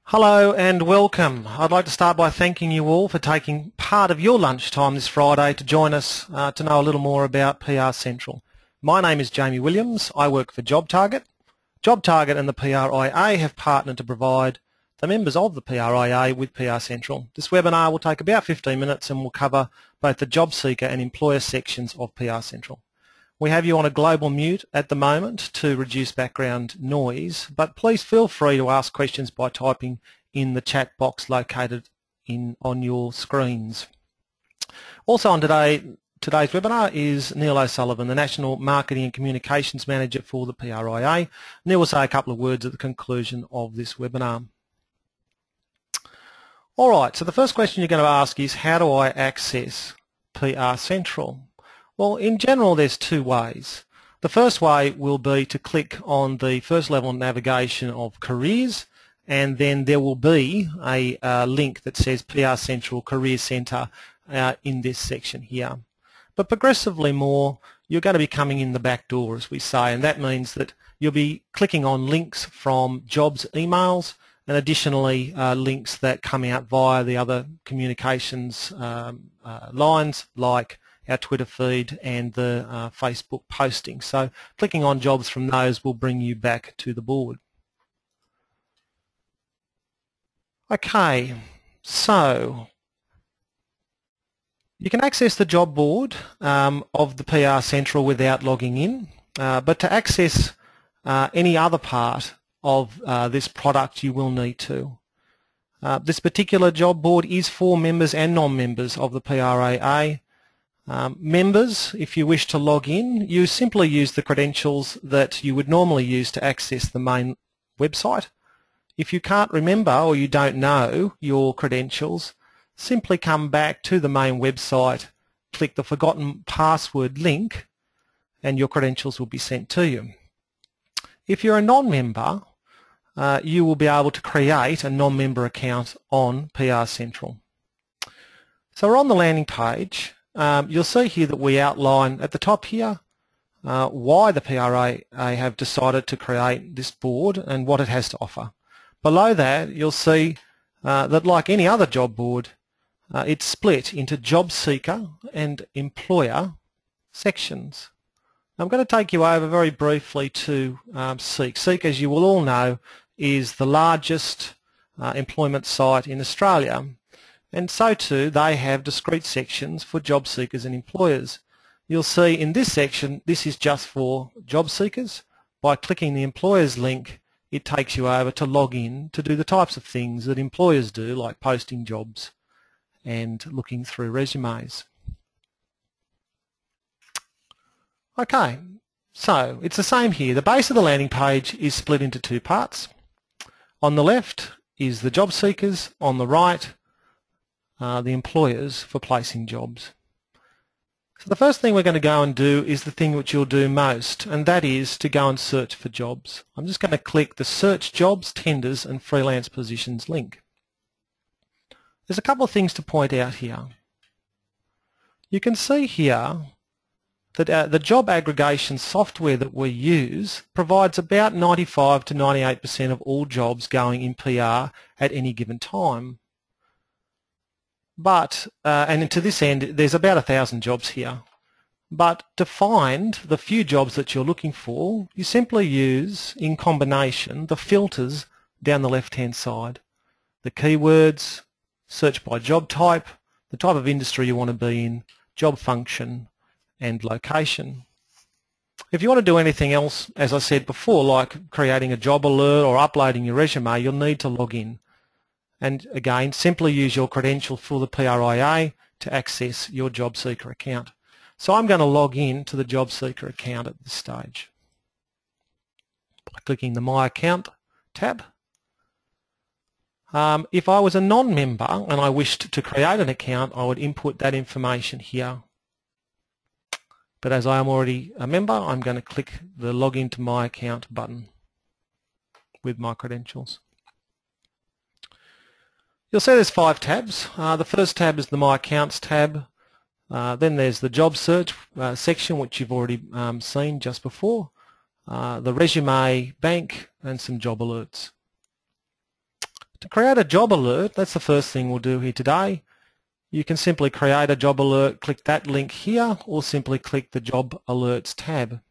Hello and welcome. I'd like to start by thanking you all for taking part of your lunchtime this Friday to join us to know a little more about PR Central. My name is Jamie Williams. I work for JobTarget. JobTarget and the PRIA have partnered to provide the members of the PRIA with PR Central. This webinar will take about 15 minutes and will cover both the job seeker and employer sections of PR Central. We have you on a global mute at the moment to reduce background noise, but please feel free to ask questions by typing in the chat box located on your screens. Also on today's webinar is Neil O'Sullivan, the National Marketing and Communications Manager for the PRIA. Neil will say a couple of words at the conclusion of this webinar. Alright, so the first question you're going to ask is, how do I access PR Central? Well, in general, there's two ways. The first way will be to click on the first level navigation of Careers, and then there will be a link that says PR Central Career Centre in this section here. But progressively more, you're going to be coming in the back door, as we say, and that means that you'll be clicking on links from jobs emails and additionally links that come out via the other communications lines like our Twitter feed and the Facebook posting. So clicking on jobs from those will bring you back to the board. Okay, so you can access the job board of the PR Central without logging in, but to access any other part of this product you will need to. This particular job board is for members and non-members of the PRIA. Members, if you wish to log in, you simply use the credentials that you would normally use to access the main website. If you can't remember or you don't know your credentials, simply come back to the main website, click the forgotten password link, and your credentials will be sent to you. If you're a non-member, you will be able to create a non-member account on PR Central. So we're on the landing page. You'll see here that we outline at the top here why the PRA have decided to create this board and what it has to offer. Below that you'll see that like any other job board, it's split into job seeker and employer sections. I'm going to take you over very briefly to Seek. Seek, as you will all know, is the largest employment site in Australia. And so too, they have discrete sections for job seekers and employers. You'll see in this section, this is just for job seekers. By clicking the employers link, it takes you over to log in to do the types of things that employers do, like posting jobs and looking through resumes. Okay, so it's the same here. The base of the landing page is split into two parts. On the left is the job seekers, on the right the employers for placing jobs. So the first thing we're going to go and do is the thing which you'll do most, and that is to go and search for jobs. I'm just going to click the Search Jobs, Tenders and Freelance Positions link. There's a couple of things to point out here. You can see here that the job aggregation software that we use provides about 95 to 98% of all jobs going in PR at any given time. But, and to this end, there's about 1,000 jobs here. But to find the few jobs that you're looking for, you simply use, in combination, the filters down the left-hand side. The keywords, search by job type, the type of industry you want to be in, job function, and location. If you want to do anything else, as I said before, like creating a job alert or uploading your resume, you'll need to log in. And again, simply use your credential for the PRIA to access your job seeker account. So I'm going to log in to the job seeker account at this stage by clicking the My Account tab. If I was a non-member and I wished to create an account, I would input that information here. But as I am already a member, I'm going to click the Login to My Account button with my credentials. You'll see there's 5 tabs. The first tab is the My Accounts tab. Then there's the Job Search section, which you've already seen just before. The Resume Bank and some job alerts. To create a job alert, that's the first thing we'll do here today. You can simply create a job alert, click that link here, or simply click the Job Alerts tab.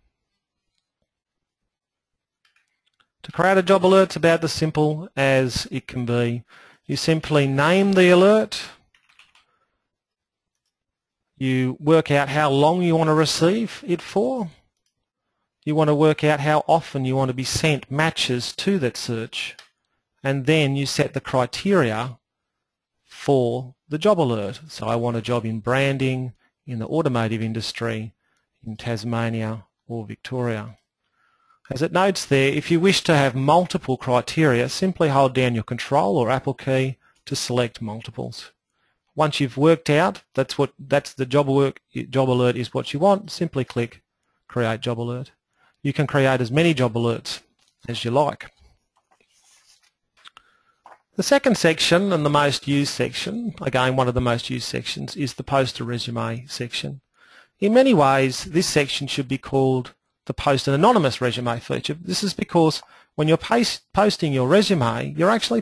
To create a job alert, it's about as simple as it can be. You simply name the alert, you work out how long you want to receive it for, you want to work out how often you want to be sent matches to that search, and then you set the criteria for the job alert. So I want a job in branding, in the automotive industry, in Tasmania or Victoria. As it notes there, if you wish to have multiple criteria, simply hold down your Control or Apple key to select multiples. Once you've worked out that's the job alert is what you want, simply click Create Job Alert. You can create as many job alerts as you like. The second section, and the most used section, again one of the most used sections, is the Post a Resume section. In many ways, this section should be called the Post an Anonymous Resume feature. This is because when you're posting your resume, you're actually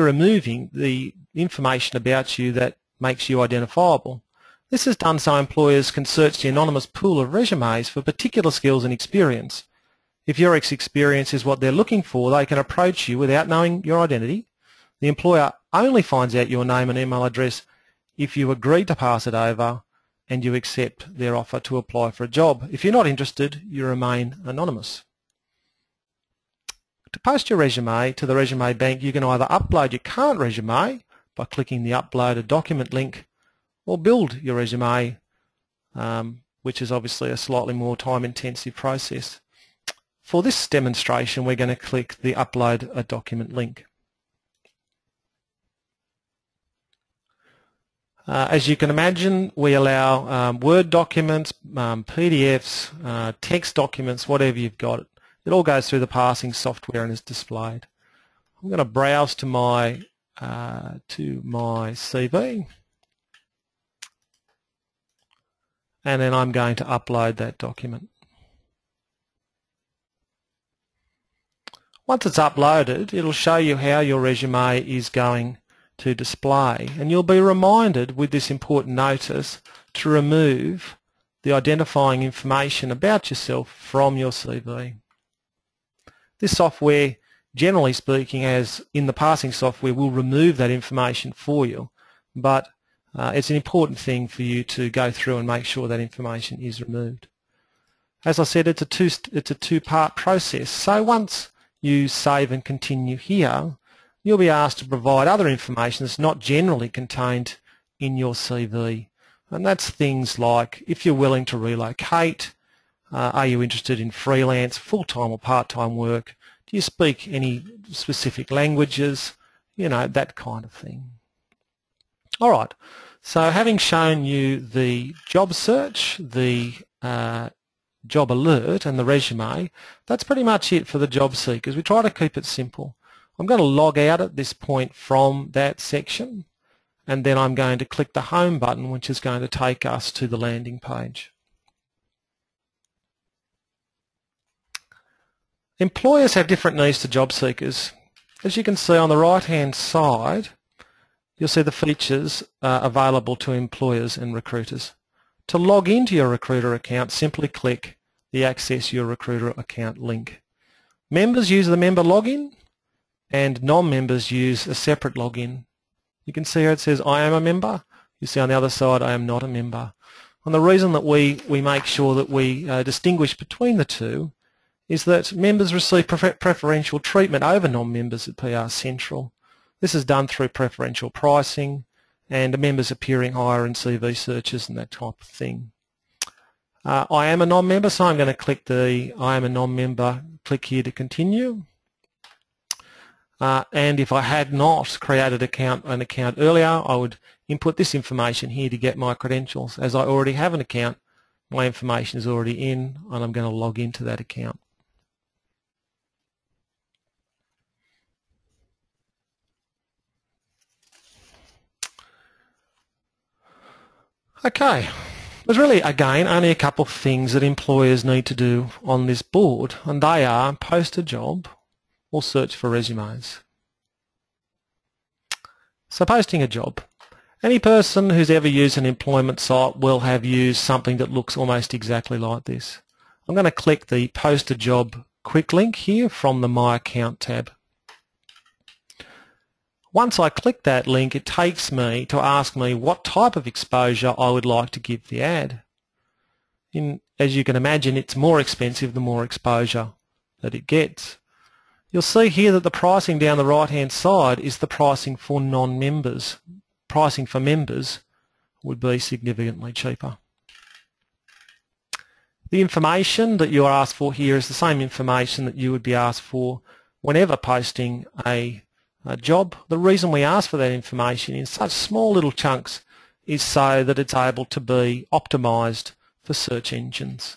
removing the information about you that makes you identifiable. This is done so employers can search the anonymous pool of resumes for particular skills and experience. If your experience is what they're looking for, they can approach you without knowing your identity. The employer only finds out your name and email address if you agree to pass it over and you accept their offer to apply for a job. If you're not interested, you remain anonymous. To post your resume to the resume bank, you can either upload your current resume by clicking the Upload a Document link, or build your resume, which is obviously a slightly more time-intensive process. For this demonstration, we're going to click the Upload a Document link. As you can imagine, we allow Word documents, PDFs, text documents, whatever you've got. It all goes through the parsing software and is displayed. I'm going to browse to my CV, and then I'm going to upload that document. Once it's uploaded, it'll show you how your resume is going to display, and you'll be reminded with this important notice to remove the identifying information about yourself from your CV. This software, generally speaking, as in the parsing software, will remove that information for you, but it's an important thing for you to go through and make sure that information is removed. As I said, it's a two-part process. So once you save and continue here, you'll be asked to provide other information that's not generally contained in your CV. And that's things like if you're willing to relocate, are you interested in freelance, full-time or part-time work, do you speak any specific languages, you know, that kind of thing. All right, so having shown you the job search, the job alert and the resume, that's pretty much it for the job seekers. We try to keep it simple. I'm going to log out at this point from that section, and then I'm going to click the Home button, which is going to take us to the landing page. Employers have different needs to job seekers. As you can see on the right-hand side, you'll see the features available to employers and recruiters. To log into your recruiter account, simply click the Access Your Recruiter Account link. Members use the member login, and non-members use a separate login. You can see here it says I am a member. You see on the other side I am not a member. And the reason that we make sure that we distinguish between the two is that members receive preferential treatment over non-members at PR Central. This is done through preferential pricing and members appearing higher in CV searches and that type of thing. I am a non-member, so I'm going to click the I am a non-member, click here to continue. And if I had not created an account earlier, I would input this information here to get my credentials. As I already have an account, my information is already in, and I'm going to log into that account. Okay, there's really, again, only a couple of things that employers need to do on this board, and they are post a job, or search for resumes. So posting a job. Any person who's ever used an employment site will have used something that looks almost exactly like this. I'm going to click the Post a Job quick link here from the My Account tab. Once I click that link, it takes me to ask me what type of exposure I would like to give the ad. As you can imagine, it's more expensive the more exposure that it gets. You'll see here that the pricing down the right-hand side is the pricing for non-members. Pricing for members would be significantly cheaper. The information that you are asked for here is the same information that you would be asked for whenever posting a job. The reason we ask for that information in such small little chunks is so that it's able to be optimised for search engines.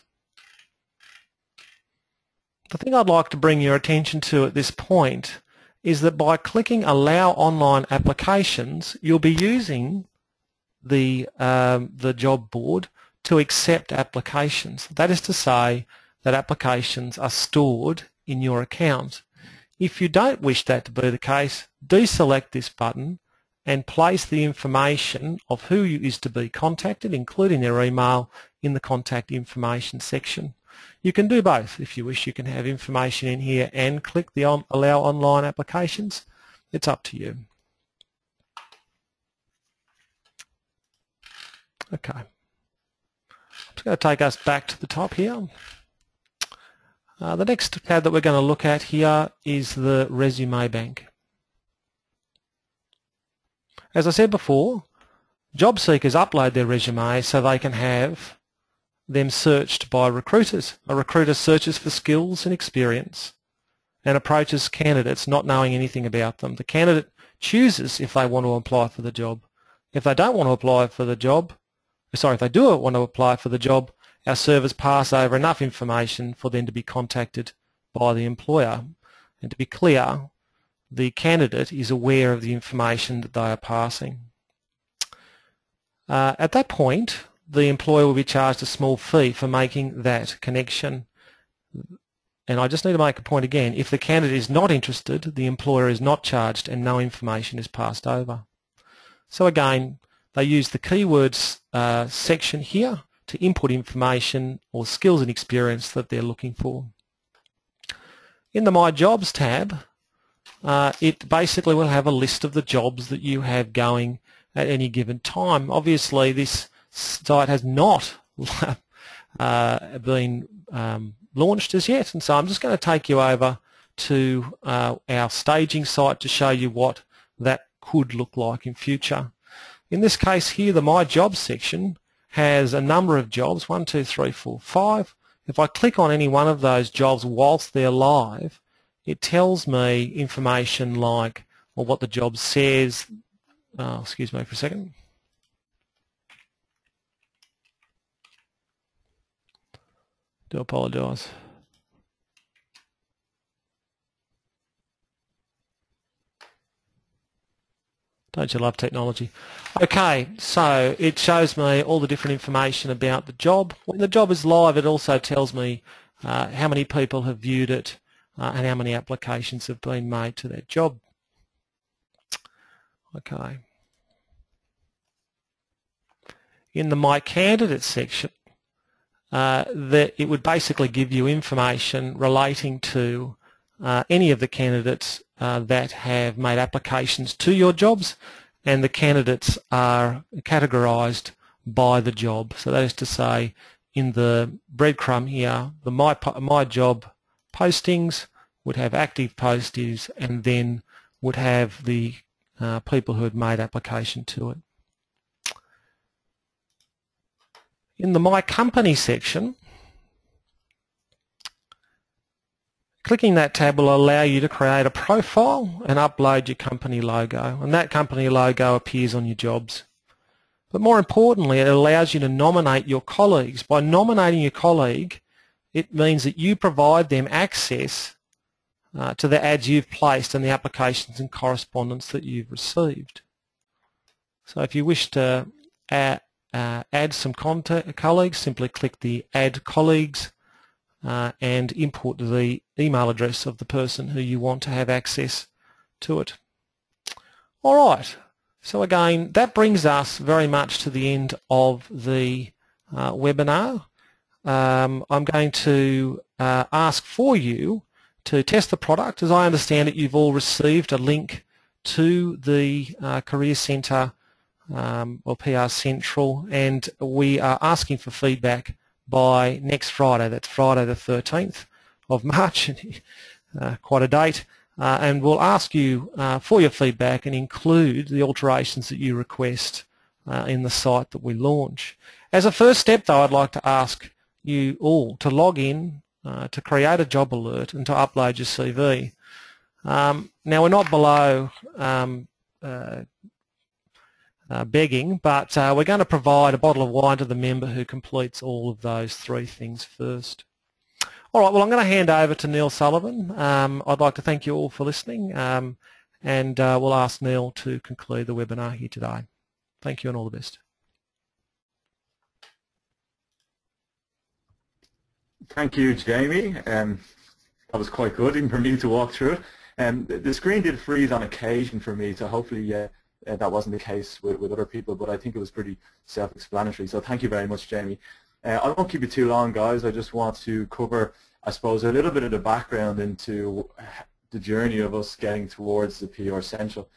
The thing I'd like to bring your attention to at this point is that by clicking Allow Online Applications, you'll be using the job board to accept applications. That is to say that applications are stored in your account. If you don't wish that to be the case, deselect this button and place the information of who is to be contacted, including their email, in the contact information section. You can do both if you wish. You can have information in here and click the Allow Online Applications. It's up to you. Okay. I'm just going to take us back to the top here. The next tab that we're going to look at here is the Resume Bank. As I said before, job seekers upload their resume so they can have them searched by recruiters. A recruiter searches for skills and experience and approaches candidates not knowing anything about them. The candidate chooses if they want to apply for the job. If they don't want to apply for the job, if they do want to apply for the job, our servers pass over enough information for them to be contacted by the employer. And to be clear, the candidate is aware of the information that they are passing. At that point, the employer will be charged a small fee for making that connection. And I just need to make a point again. If the candidate is not interested, the employer is not charged and no information is passed over. So again, they use the keywords section here to input information or skills and experience that they're looking for. In the My Jobs tab, it basically will have a list of the jobs that you have going at any given time. Obviously, this site has not been launched as yet, and so I'm just going to take you over to our staging site to show you what that could look like in future. In this case here, the My Jobs section has a number of jobs, 1, 2, 3, 4, 5. If I click on any one of those jobs whilst they're live, it tells me information like, well, what the job says. Excuse me for a second. Do apologise. Don't you love technology? Okay, so it shows me all the different information about the job. When the job is live, it also tells me how many people have viewed it and how many applications have been made to that job. Okay. In the My Candidate section, it would basically give you information relating to any of the candidates that have made applications to your jobs, and the candidates are categorised by the job. So that is to say, in the breadcrumb here, the My Job postings would have active postings and then would have the people who had made application to it. In the My Company section, clicking that tab will allow you to create a profile and upload your company logo, and that company logo appears on your jobs. But more importantly, it allows you to nominate your colleagues. By nominating your colleague, it means that you provide them access to the ads you've placed and the applications and correspondence that you've received. So if you wish to add some colleagues, simply click the Add Colleagues and input the email address of the person who you want to have access to it. All right, so again, that brings us very much to the end of the webinar. I'm going to ask for you to test the product. As I understand it, you've all received a link to the Career Centre or PR Central, and we are asking for feedback by next Friday. That's Friday the 13th of March, quite a date, and we'll ask you for your feedback and include the alterations that you request in the site that we launch. As a first step, though, I'd like to ask you all to log in, to create a job alert and to upload your CV. Now, we're not below begging, but we're going to provide a bottle of wine to the member who completes all of those three things first. All right, well, I'm going to hand over to Neil Sullivan. I'd like to thank you all for listening, and we'll ask Neil to conclude the webinar here today. Thank you and all the best. Thank you, Jamie. That was quite good, even for me to walk through it. The screen did freeze on occasion for me, so hopefully that wasn't the case with other people, but I think it was pretty self-explanatory. So thank you very much, Jamie. I won't keep you too long, guys. I just want to cover, I suppose, a little bit of the background into the journey of us getting towards the PR Central.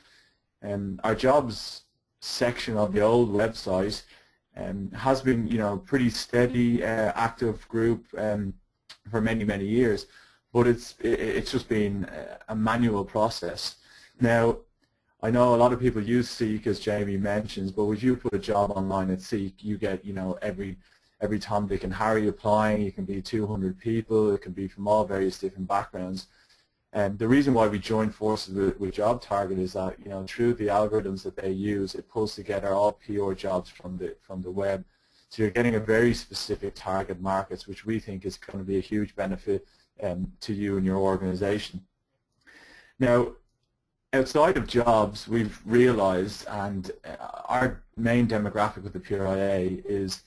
Our jobs section of the old website has been, pretty steady, active group for many, many years, but it's just been a manual process. Now, I know a lot of people use Seek, as Jamie mentions, but when you put a job online at Seek, you get, every Tom, Dick and Harry applying. It can be 200 people. It can be from all various different backgrounds. And the reason why we joined forces with Job Target is that, through the algorithms that they use, it pulls together all PR jobs from the web. So you're getting a very specific target markets, which we think is going to be a huge benefit to you and your organization. Now, outside of jobs, we've realized, and our main demographic with the PRIA is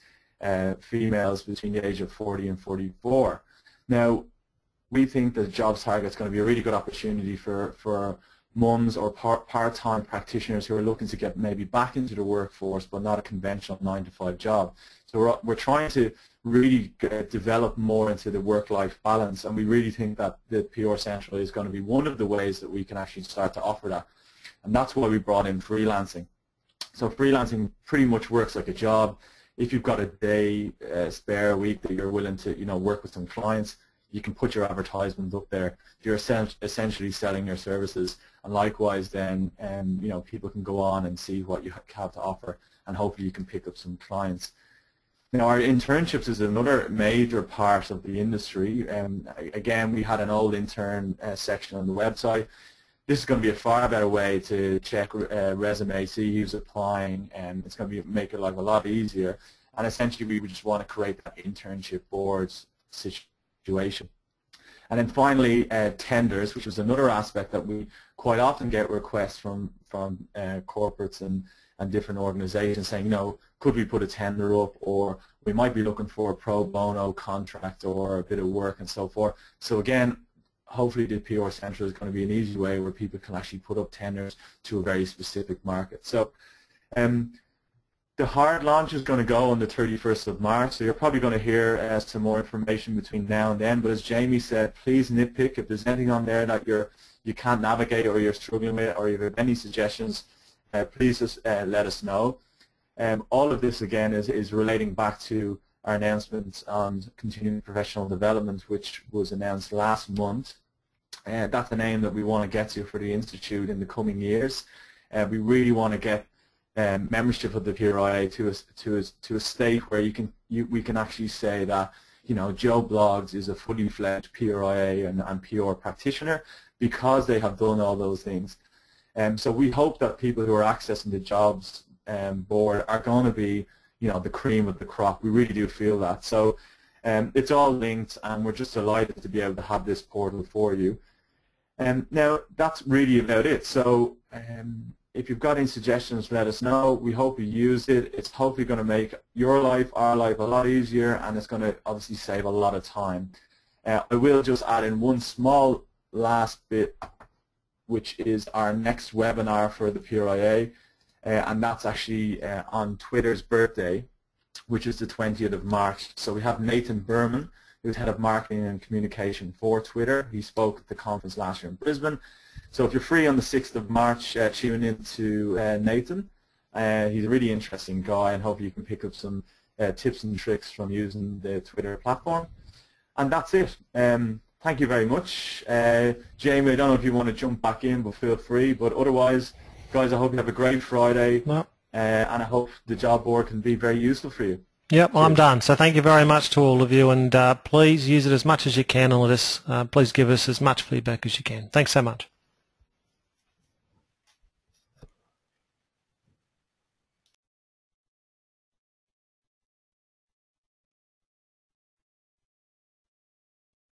females between the age of 40 and 44. Now, we think that Jobs Target is going to be a really good opportunity for mums or part-time practitioners who are looking to get maybe back into the workforce, but not a conventional 9-to-5 job. So we're trying to really develop more into the work-life balance, and we really think that the PR Central is going to be one of the ways that we can actually start to offer that. And that's why we brought in freelancing. So freelancing pretty much works like a job. If you've got a day spare a week that you're willing to work with some clients, you can put your advertisement up there. You're essentially selling your services, and likewise then people can go on and see what you have to offer, and hopefully you can pick up some clients. Now, our internships is another major part of the industry. Again, we had an old intern section on the website. This is going to be a far better way to check resume, see who's applying, and it's going to make your life a lot easier. And essentially, we would just want to create that internship boards situation. And then finally, tenders, which is another aspect that we quite often get requests from corporates and different organizations saying, could we put a tender up, or we might be looking for a pro bono contract or a bit of work and so forth. So again, hopefully the PR Central is going to be an easy way where people can actually put up tenders to a very specific market. So the hard launch is going to go on the 31st of March, so you're probably going to hear some more information between now and then. But as Jamie said, please nitpick. If there's anything on there that you can't navigate or you're struggling with, or you have any suggestions, please just let us know. All of this, again, is relating back to our announcement on continuing professional development, which was announced last month. That's an aim that we want to get to for the Institute in the coming years. We really want to get membership of the PRIA to a state where we can actually say that Joe Bloggs is a fully fledged PRIA and PR practitioner because they have done all those things. So we hope that people who are accessing the jobs board are going to be the cream of the crop. We really do feel that. So it's all linked, and we're just delighted to be able to have this portal for you. Now that's really about it. So if you've got any suggestions, let us know. We hope you use it. It's hopefully going to make your life, our life, a lot easier, and it's going to obviously save a lot of time. I will just add in one small last bit, which is our next webinar for the PRIA, and that's actually on Twitter's birthday, which is the 20th of March. So we have Nathan Berman, who's head of marketing and communication for Twitter. He spoke at the conference last year in Brisbane. So if you're free on the 6th of March, tune in to Nathan. He's a really interesting guy, and hopefully you can pick up some tips and tricks from using the Twitter platform. And that's it. Thank you very much. Jamie, I don't know if you want to jump back in, but feel free. But otherwise, guys, I hope you have a great Friday, and I hope the job board can be very useful for you. Yep, well, I'm done. So thank you very much to all of you, and please use it as much as you can, and please give us as much feedback as you can. Thanks so much.